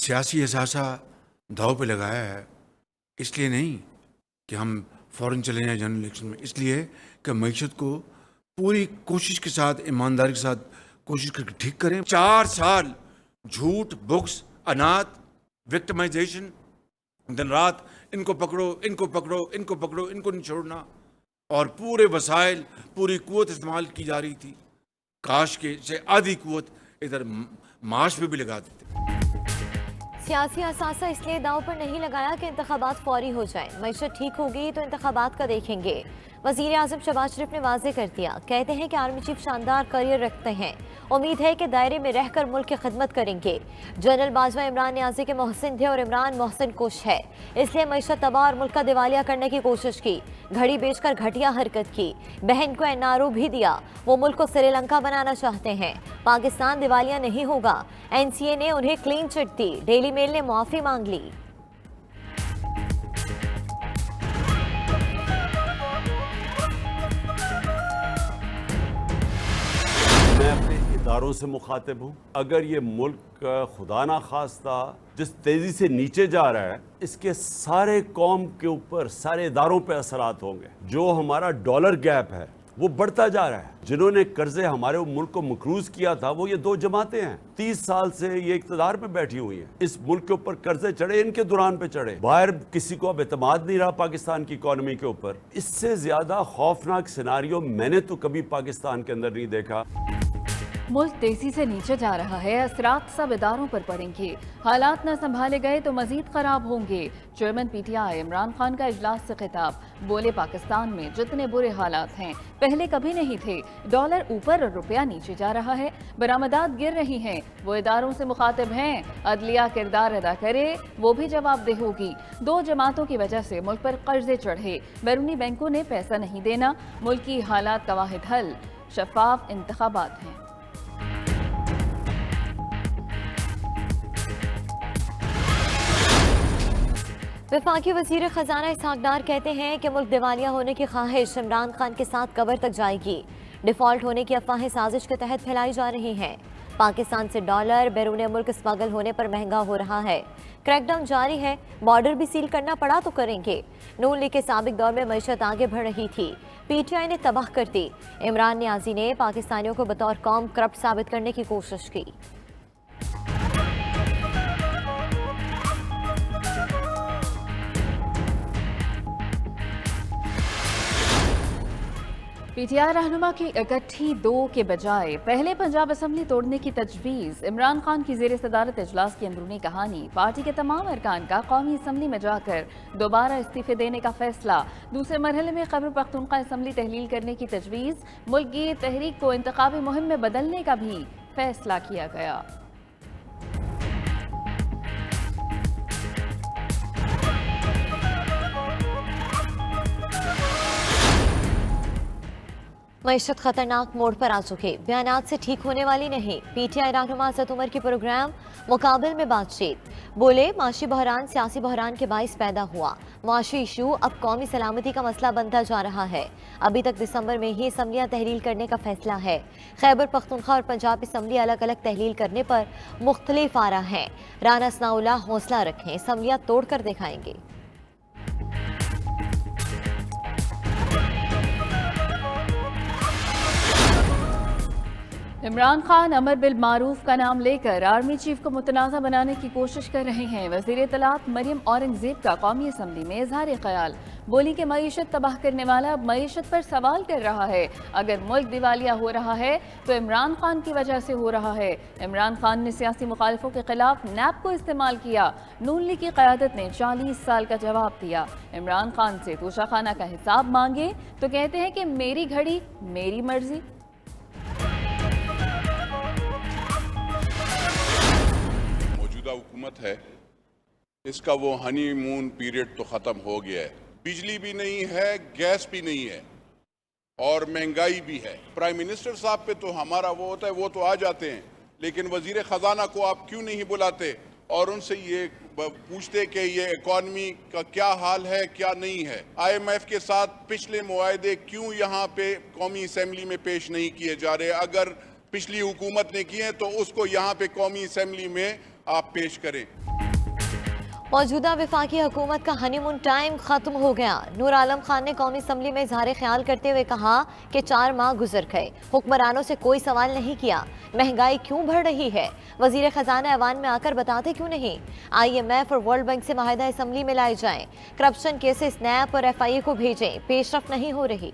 सियासी असासा दाव पे लगाया है, इसलिए नहीं कि हम फ़ौरन चले जाएं जनरल इलेक्शन में, इसलिए कि मईशत को पूरी कोशिश के साथ, ईमानदारी के साथ कोशिश करके ठीक करें। 4 साल झूठ, बुक्स, अनाथ, विक्टिमाइजेशन, दिन रात इनको पकड़ो, इनको पकड़ो, इनको पकड़ो, इनको नहीं छोड़ना, और पूरे वसाइल, पूरी कुव्वत इस्तेमाल की जा रही थी। काश के से आधी कुव्वत इधर माश पे भी लगा देते। सियासी असासा इसलिए दाव पर नहीं लगाया कि इंतखाबात फौरी हो जाए। मईशत ठीक होगी तो इंतखाबात का देखेंगे। वज़ीर आज़म शहबाज शरीफ ने वाजे कर दिया, कहते हैं कि आर्मी चीफ शानदार करियर रखते हैं, उम्मीद है कि दायरे में रहकर मुल्क की खिदमत करेंगे। जनरल बाजवा इमरान नियाजी के मोहसिन थे और इमरान मोहसिन कुश है, इसलिए मईशत तबाह और मुल्क का दिवालिया करने की कोशिश की, घड़ी बेचकर घटिया हरकत की, बहन को एनआरओ भी दिया। वो मुल्क को श्रीलंका बनाना चाहते हैं। पाकिस्तान दिवालिया नहीं होगा। एनसीए ने उन्हें क्लीन चिट दी, डेली मेल ने मुआफी मांग ली। मैं अपने इदारों से मुखातिब हूँ। अगर ये मुल्क खुदा ना खास्ता जिस तेज़ी से नीचे जा रहा है, इसके सारे कौम के ऊपर, सारे इदारों पे असरात होंगे। जो हमारा डॉलर गैप है वो बढ़ता जा रहा है। जिन्होंने कर्जे हमारे मुल्क को मकरूज किया था वो ये 2 जमातें हैं। 30 साल से ये इक़्तिदार में बैठी हुई हैं। इस मुल्क के ऊपर कर्जे चढ़े, इनके दौरान पे चढ़े। बाहर किसी को अब एतमाद नहीं रहा पाकिस्तान की इकॉनमी के ऊपर। इससे ज्यादा खौफनाक सिनारियो मैंने तो कभी पाकिस्तान के अंदर नहीं देखा। मुल्क तेजी से नीचे जा रहा है, असरात सब इदारों पर पड़ेंगे। हालात न संभाले गए तो मजीद खराब होंगे। चेयरमैन पीटीआई इमरान खान का इजलास से खिताब, बोले पाकिस्तान में जितने बुरे हालात हैं पहले कभी नहीं थे। डॉलर ऊपर और रुपया नीचे जा रहा है, बरामदात गिर रही हैं। वो इदारों से मुखातिब हैं, अदलिया किरदार अदा करे, वो भी जवाबदेह होगी। 2 जमातों की वजह से मुल्क पर कर्जे चढ़े, बैरूनी बैंकों ने पैसा नहीं देना। मुल्क की हालात का वाहिद हल शफाफ इंतखाबात हैं। वफाकी वज़ीर ख़जाना इसहाक डार कहते हैं कि मुल्क दिवालिया होने की ख्वाहिश इमरान खान के साथ कब्र तक जाएगी। डिफ़ॉल्ट होने की अफवाहें साजिश के तहत फैलाई जा रही हैं। पाकिस्तान से डॉलर बैरून मुल्क स्मगल होने पर महंगा हो रहा है। क्रैकडाउन जारी है, बॉर्डर भी सील करना पड़ा तो करेंगे। नून लीग के साबिक दौर में मईशत आगे बढ़ रही थी, पीटीआई ने तबाह कर दी। इमरान नियाजी ने पाकिस्तानियों को बतौर कौम करप्ट साबित करने की कोशिश की। पीटीआई रहनुमा की इकट्ठी 2 के बजाय पहले पंजाब असम्बली तोड़ने की तजवीज़। इमरान खान की ज़ेर सदारत इजलास की अंदरूनी कहानी। पार्टी के तमाम अरकान का कौमी असम्बली में जाकर दोबारा इस्तीफे देने का फैसला। दूसरे मरहले में खैबर पख्तूनख्वा असम्बली तहलील करने की तजवीज़। मुल्क की तहरीक को इंतखाबी मुहिम में बदलने का भी फैसला किया गया। मईशत खतरनाक मोड़ पर आ चुके, बयानात से ठीक होने वाली नहीं। पीटीआई रहनुमा असद उमर की प्रोग्राम मुकाबल में बातचीत, बोले माशी बहरान सियासी बहरान के बाइस पैदा हुआ। माशी इशू अब कौमी सलामती का मसला बनता जा रहा है। अभी तक दिसंबर में ही असम्बलियाँ तहलील करने का फैसला है। खैबर पख्तूनख्वा और पंजाब असम्बली अलग अलग तहलील करने पर मुख्तलिफ आ रहा है। राना सनाउल्लाह हौसला रखें, असम्बलियाँ तोड़ कर दिखाएंगे। इमरान खान अमर बिल मारूफ का नाम लेकर आर्मी चीफ को मुतनाज़ा बनाने की कोशिश कर रहे हैं। वज़ीर इत्तलात मरियम औरंगज़ेब का कौमी असम्बली में इज़हार ख्याल, बोली कि मईशत तबाह करने वाला अब मईशत पर सवाल कर रहा है। अगर मुल्क दिवालिया हो रहा है तो इमरान खान की वजह से हो रहा है। इमरान खान ने सियासी मुखालिफों के खिलाफ नैब को इस्तेमाल किया। नून लीग की क़यादत ने 40 साल का जवाब दिया। इमरान खान से तोशाखाना का हिसाब मांगे तो कहते हैं कि मेरी घड़ी मेरी मर्जी। हुकूमत है, इसका वो हनीमून पीरियड तो ख़त्म हो गया है। बिजली भी नहीं है, गैस भी नहीं है और महंगाई भी है। प्राइम मिनिस्टर साहब पे तो हमारा वो होता है, वो तो आ जाते हैं, लेकिन वजीर ख़जाना को आप क्यों नहीं बुलाते और उनसे ये पूछते कि ये इकॉनमी का क्या हाल है, क्या नहीं है। IMF के साथ पिछले मुआहदे क्यों यहाँ पे कौमी असम्बली में पेश नहीं किए जा रहे? अगर पिछली हुकूमत ने किए तो उसको यहाँ पे कौमी असम्बली में आप पेश करें। मौजूदा वफाकी हुकूमत का हनीमून टाइम खत्म हो गया। नूर आलम खान ने कौमी असम्बली में इजहार ख्याल करते हुए कहा कि 4 माह गुजर गए, हुक्मरानों से कोई सवाल नहीं किया। महंगाई क्यों बढ़ रही है, वजीर खजाना ऐवान में आकर बताते क्यों नहीं। IMF और वर्ल्ड बैंक से माहिदा असम्बली में लाए जाएं। करप्शन केसेस NAP और FIA को भेजें, पेशरफ नहीं हो रही।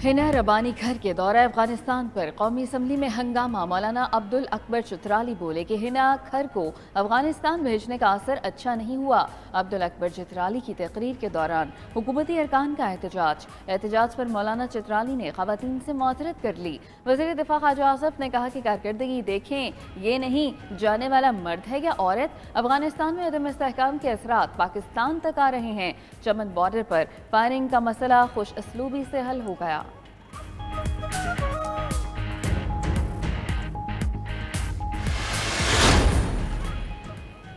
हिना रबानी घर के दौरा अफगानिस्तान पर कौमी असम्बली में हंगामा। मौलाना अब्दुल अकबर चित्राली बोले कि हिना खर को अफगानिस्तान भेजने का असर अच्छा नहीं हुआ। अब्दुल अकबर चित्राली की तकरीर के दौरान हुकूमती अरकान का एहतजाज पर मौलाना चित्राली ने खवातीन से मुआतरत कर ली। वज़ीर दिफा ख्वाजा आसिफ ने कहा कि कारकर्दगी देखें, ये नहीं जाने वाला मर्द है या औरत। अफगानिस्तान में अदम इस्तेहकाम के असरात पाकिस्तान तक आ रहे हैं। चमन बॉर्डर पर फायरिंग का मसला खुश असलूबी से हल हो गया।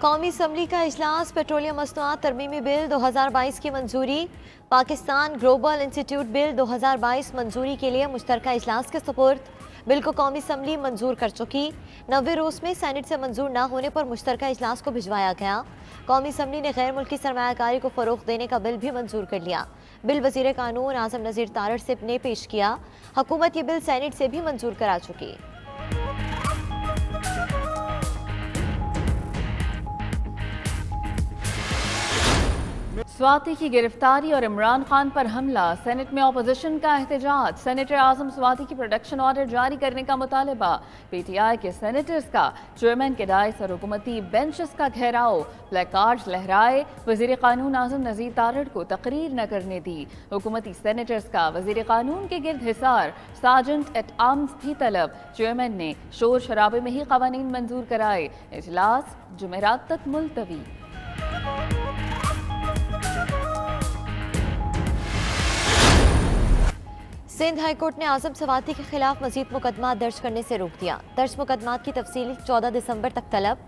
कौमी असम्बली का इजलास, पेट्रोलियम मसनूआत तरमीमी बिल 2022 की मंजूरी। पाकिस्तान ग्लोबल इंस्टीट्यूट बिल 2022 मंजूरी के लिए मुश्तरका इजलास के सुपुर्द। बिल को कौमी असम्बली मंजूर कर चुकी। 90 रोज में सेनेट से मंजूर न होने पर मुश्तरका इजलास को भिजवाया गया। कौमी असम्बली ने गैर मुल्की सरमायाकारी को फरोग देने का बिल भी मंजूर कर लिया। बिल वजीर कानून आजम नज़ीर तारड़ ने पेश किया। हुकूमत ये बिल सेनेट से भी मंजूर करा चुकी। स्वाति की गिरफ्तारी और इमरान खान पर हमला, सेनेट में अपोजिशन का एहतजाज। सेनेटर आजम स्वाति की प्रोटेक्शन ऑर्डर जारी करने का मुतालबा। PTI के सेनेटर्स का चेयरमैन के डाइस और हुकूमती बेंचेस का घेराव। प्लेकार्ड्स लहराए, वजीर कानून आजम नज़ीर तारड़ को तकरीर न करने दी। हुकूमती सेनेटर्स का वजीर कानून के गिर्द हिसार, सार्जेंट एट आर्म्स भी तलब। चेयरमैन ने शोर शराबे में ही कवानीन मंजूर कराए। इजलास जुमेरात तक मुलतवी। सिंध हाई कोर्ट ने आजम स्वाति के खिलाफ मजीद मुकदमा दर्ज करने से रोक दिया। दर्ज मुकदमात की तफसील 14 दिसंबर तक तलब।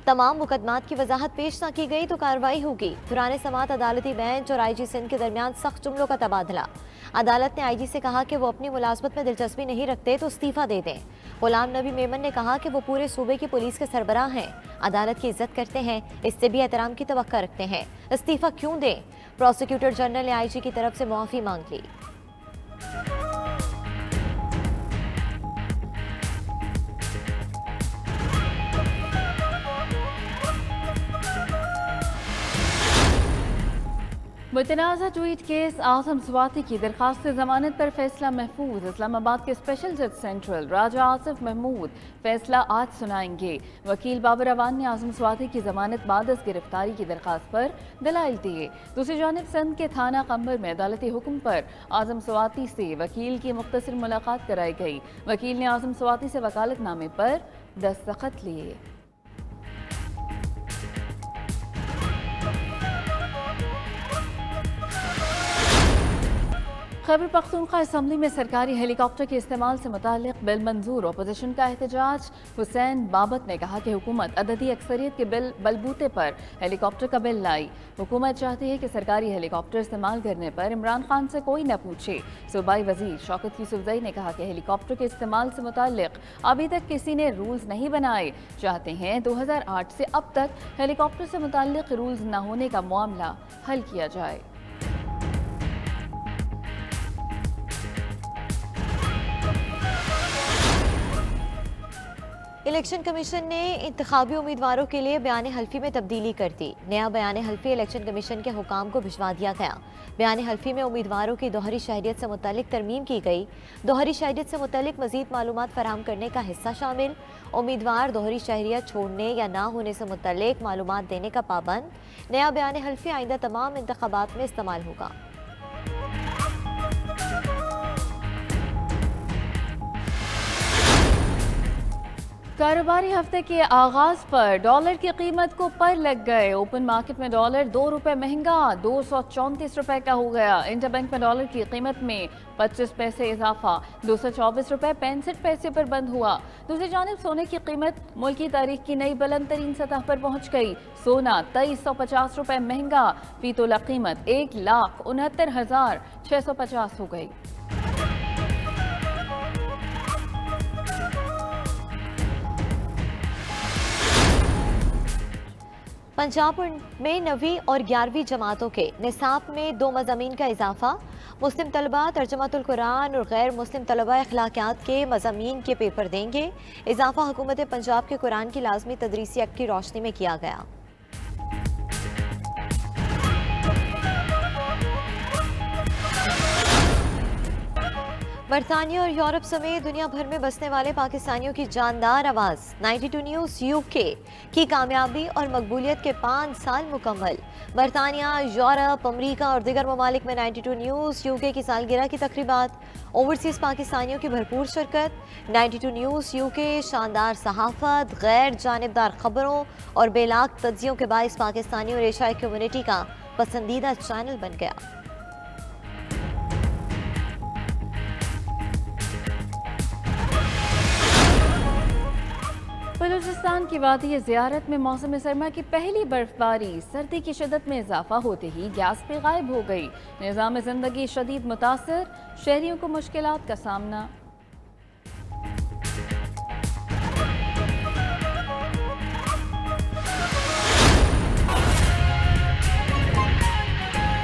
तमाम मुकदमात की वजाहत पेश न की गई तो कार्रवाई होगी। दुराने समात अदालती बेंच और IG सिंध के दरमियान सख्त जुमलों का तबादला। अदालत ने IG से कहा कि वो अपनी मुलाजमत में दिलचस्पी नहीं रखते तो इस्तीफा दे दें। गुलाम नबी मेमन ने कहा कि वो पूरे सूबे की पुलिस के सरबराह हैं, अदालत की इज्जत करते हैं, इससे भी एहतराम की तवक्का रखते हैं। इस्तीफा क्यों दें? प्रोसिक्यूटर जनरल ने IG की तरफ से मुआफ़ी मांग ली। मुतनाज़ा ट्वीट केस, आजम स्वाति की दरखास्त जमानत पर फैसला महफूज। इस्लामाबाद के स्पेशल जज सेंट्रल राजा आसिफ महमूद फैसला आज सुनाएंगे। वकील बाबर अवान ने आजम स्वाति की जमानत बाद गिरफ्तारी की दरखास्त पर दलाइल दिए। दूसरी जानिब सिंध के थाना कंबर में अदालती हुक्म पर आजम स्वाति से वकील की मुख्तसर मुलाकात कराई गई। वकील ने आजम स्वाति से वकालतनामे पर दस्तखत लिए। खैबर पख्तूनख्वा असम्बली में सरकारी हेलीकॉप्टर के इस्तेमाल से मुताल्लिक बिल मंजूर। अपोजिशन का एहतजाज। हुसैन बाबत ने कहा कि हुकूमत अददी अक्सरियत के बलबूते पर हेलीकॉप्टर का बिल लाई। हुकूमत चाहती है कि सरकारी हेलीकॉप्टर इस्तेमाल करने पर इमरान खान से कोई न पूछे। सूबाई वजीर शौकत यूसुफजई ने कहा कि हेलीकॉप्टर के इस्तेमाल से मुताल्लिक अभी तक किसी ने रूल्स नहीं बनाए। चाहते हैं 2008 से अब तक हेलीकॉप्टर से मुताल्लिक रूल्स न होने का मामला हल किया जाए। इलेक्शन कमीशन ने इंतखाबी उम्मीदवारों के लिए बयान हल्फी में तब्दीली कर दी। नया बयान हल्फी इलेक्शन कमीशन के हुकाम को भिजवा दिया गया। बयान हल्फी में उम्मीदवारों की दोहरी शहरियत से मुतल्लिक तरमीम की गई। दोहरी शहरियत से मुतल्लिक मजीद मालूमात फराहम करने का हिस्सा शामिल। उम्मीदवार दोहरी शहरियत छोड़ने या ना होने से मुतल्लिक मालूमात देने का पाबंद। नया बयान हल्फी आइंदा तमाम इंतखाबात में इस्तेमाल होगा। कारोबारी हफ्ते के आगाज पर डॉलर की कीमत को पर लग गए। ओपन मार्केट में डॉलर 2 रुपए महंगा 234 रुपए का हो गया। इंटरबैंक में डॉलर की कीमत में 25 पैसे इजाफा 224 रुपए 65 पैसे पर बंद हुआ। दूसरी जानिब सोने की कीमत मुल्क की तारीख की नई बुलंद तरीन सतह पर पहुंच गई। सोना 2350 रुपए महंगा, फी तोला कीमत 1,69,650 हो गई। पंजाब में 9वीं और 11वीं जमातों के निसाब में 2 मज़ामीन का इजाफा। मुस्लिम तलबा तर्जुमातुल कुरान और गैर मुस्लिम तलबा अखलाकियात के मज़ामीन के पेपर देंगे। इजाफा हुकूमत पंजाब के कुरान की लाजमी तदरीसी एक्ट की रोशनी में किया गया। बरतानिया और यूरोप समेत दुनिया भर में बसने वाले पाकिस्तानियों की जानदार आवाज़। 92 न्यूज़ यूके की कामयाबी और मकबूलियत के 5 साल मुकम्मल। बरतानिया, यूरोप, अमरीका और दीगर ममालिक में 92 न्यूज़ यूके की सालगिरह की तकरीबात। ओवरसीज़ पाकिस्तानियों की भरपूर शिरकत। 92 न्यूज़ यूके शानदार सहाफ़त, गैर जानिबदार खबरों और बेलाग तज्जियों के बाइस पाकिस्तानियों और एशियाई कम्युनिटी का पसंदीदा चैनल बन गया। बलूचिस्तान की वादी ज़ियारत में मौसम सरमा की पहली बर्फबारी। सर्दी की शिद्दत में इजाफा होते ही गैस पे गायब हो गई। निज़ाम ज़िंदगी शदीद मुतासर, शहरियों को मुश्किलात का सामना।